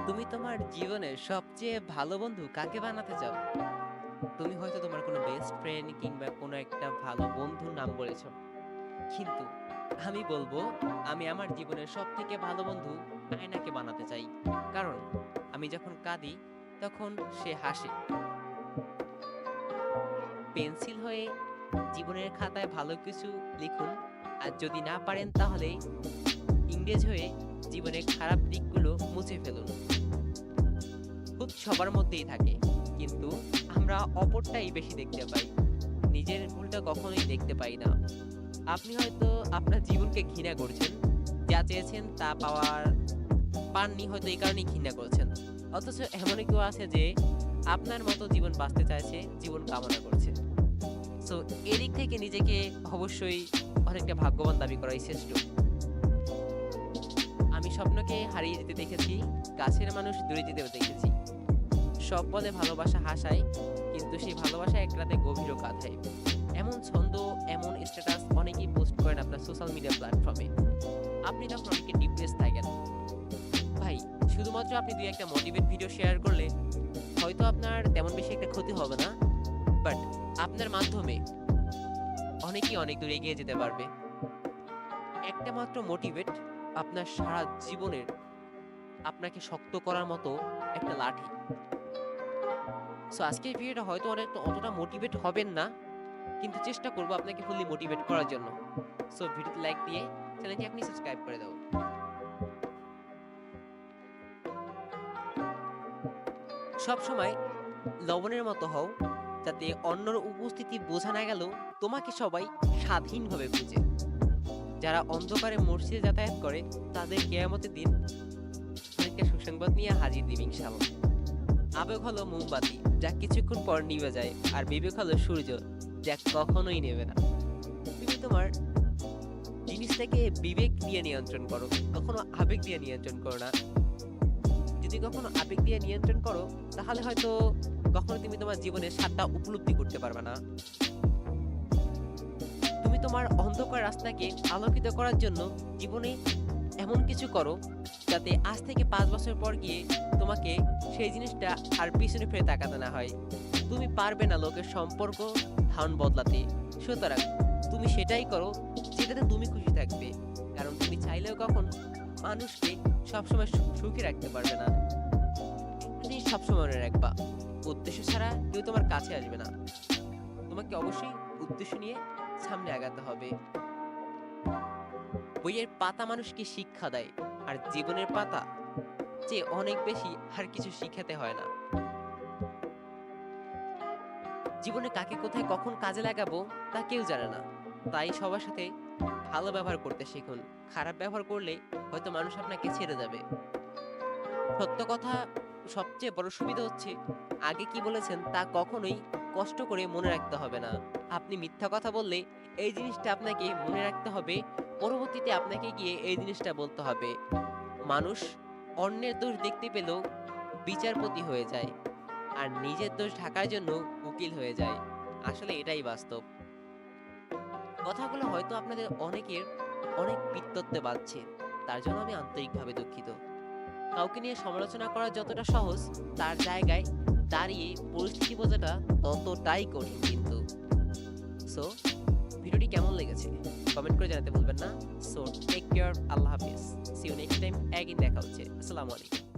তুমি তোমার জীবনের সবচেয়ে ভালো বন্ধু কাকে বানাতে চাও? তুমি হয়তো তোমার কোনো বেস্ট ফ্রেন্ড কিংবা কোনো একটা ভালো বন্ধুর নাম বলেছ। কিন্তু আমি বলবো, আমি আমার জীবনের সবথেকে ভালো বন্ধু আয়নাকে বানাতে চাই। কারণ আমি যখন কাঁদি তখন সে হাসে। পেন্সিল হয়ে জীবনের খাতায় ভালো কিছু লিখুন। আর যদি না পারেন তাহলে ইংরেজ হয়ে জীবনের খারাপ দিকগুলো মুছে ফেলুন। ভূত সবার মধ্যেই থাকে, কিন্তু আমরা অপরটাই বেশি দেখতে পাই, নিজের ভুলটা কখনোই দেখতে পাই না। আপনি হয়তো আপনার জীবনকে ঘৃণা করছেন, যা চেয়েছেন তা পাননি, হয়তো এই কারণেই ঘৃণা করছেন। অথচ এমন কেউ আছে যে আপনার মতো জীবন বাঁচতে চাইছে, জীবন কামনা করছে। সো এদিক থেকে নিজেকে অবশ্যই অনেকটা ভাগ্যবান দাবি করাই শ্রেষ্ঠ। আমি স্বপ্নকে হারিয়ে যেতে দেখেছি, কাছের মানুষ দূরে যেতেও দেখেছি। সব বলে ভালোবাসা হাসায়, কিন্তু সেই ভালোবাসা এক রাতে গভীর কাঁথায়। এমন ছন্দ, এমন স্ট্যাটাস অনেকেই পোস্ট করেন আপনার সোশ্যাল মিডিয়া প্ল্যাটফর্মে। আপনি তখন অনেকে ডিপ্রেস থাকেন। ভাই, শুধুমাত্র আপনি দুই একটা মোটিভেট ভিডিও শেয়ার করলে হয়তো আপনার তেমন বেশি একটা ক্ষতি হবে না, বাট আপনার মাধ্যমে অনেকেই অনেক দূর এগিয়ে যেতে পারবে। একটা মাত্র মোটিভেট আপনার সারা জীবনের আপনাকে শক্ত করার মতো একটা লাঠি। সো আজকের ভিডিওটা হয়তো অতটা মোটিভেট হবেন না, কিন্তু চেষ্টা করবো আপনাকে ফুললি মোটিভেট করার জন্য। সো ভিডিওতে লাইক দিয়ে চ্যানেলটি আপনি সাবস্ক্রাইব করে দাও। সব সময় লবণের মতো হও, যাতে অন্যর উপস্থিতি বোঝা না গেলেও তোমাকে সবাই স্বাধীনভাবে খুঁজে। যারা অন্ধকারে মসজিদে যাতায়াত করে তাদের কিয়ামতের দিন অনেকটা সুসংবাদ নিয়ে হাজির দিবে ইনশাআল্লাহ। আবেগ হলো মোমবাতি, যা কিছুক্ষণ পর নিভে যায়, আর বিবেক হলো সূর্য, যা কখনোই নেবে না। তুমি তোমার জিনিসটাকে বিবেক দিয়ে নিয়ন্ত্রণ করো, কখনো আবেগ দিয়ে নিয়ন্ত্রণ করো না। যদি কখনো আবেগ দিয়ে নিয়ন্ত্রণ করো, তাহলে হয়তো কখনো তুমি তোমার জীবনের স্বাদটা উপলব্ধি করতে পারবে না। তুমি তোমার অন্ধকার রাস্তাকে আলোকিত করার জন্য জীবনে এমন কিছু করো যাতে আজ থেকে 5 বছর পর গিয়ে তোমাকে সেই জিনিসটা আর পিছনে ফিরে তাকাতে না হয়। তুমি পারবে না লোকের সম্পর্ক ধারণ বদলাতে, সুতরাং তুমি সেটাই করো যেটাতে তুমি খুশি থাকবে। কারণ তুমি চাইলেও কখন মানুষকে সবসময় সুখী রাখতে পারবে না। তুমি সবসময় মনে রাখবা, উদ্দেশ্য ছাড়া কেউ তোমার কাছে আসবে না। তোমাকে অবশ্যই উদ্দেশ্য নিয়ে সামনে আগাতে হবে। বইয়ের পাতা মানুষকে শিক্ষা দেয়, আর জীবনের পাতা যে অনেক বেশি আর কিছু শিখাতে হয় না। জীবনে কাকে কোথায় কখন কাজে লাগাবো তা কেউ জানে না, তাই সবার সাথে ভালো ব্যবহার করতে শিখুন। খারাপ ব্যবহার করলে হয়তো মানুষ আপনাকে ছেড়ে যাবে। সত্য কথা সবচেয়ে বড় সুবিধা হচ্ছে, আগে কি বলেছেন তা কখনোই কষ্ট করে মনে রাখতে হবে না। আপনি মিথ্যা কথা বললে এই জিনিসটা আপনাকে মনে রাখতে হবে, পরবর্তীতে আপনাকে গিয়ে এই জিনিসটা বলতে হবে। মানুষ অন্যের দোষ দেখতে পেলেও বিচারপতি হয়ে যায়, আর নিজের দোষ ঢাকার জন্য উকিল হয়ে যায়। আসলে এটাই বাস্তব। কথাগুলো হয়তো আপনাদের অনেকের অনেক পিত্তত্বে বাজছে, তার জন্য আমি আন্তরিকভাবে দুঃখিত। কাউকে নিয়ে সমালোচনা করা যতটা সহজ, তার জায়গায় দাঁড়িয়ে পরিস্থিতি বোঝাটা ততটাই কঠিন। কিন্তু সো ভিডিওটি কেমন লেগেছে কমেন্ট করে জানাতে ভুলবেন না। সো টেক কেয়ার, আল্লাহ হাফিজ, সি ইউ নেক্সট টাইম। একদিন দেখা হচ্ছে। আসসালামু আলাইকুম।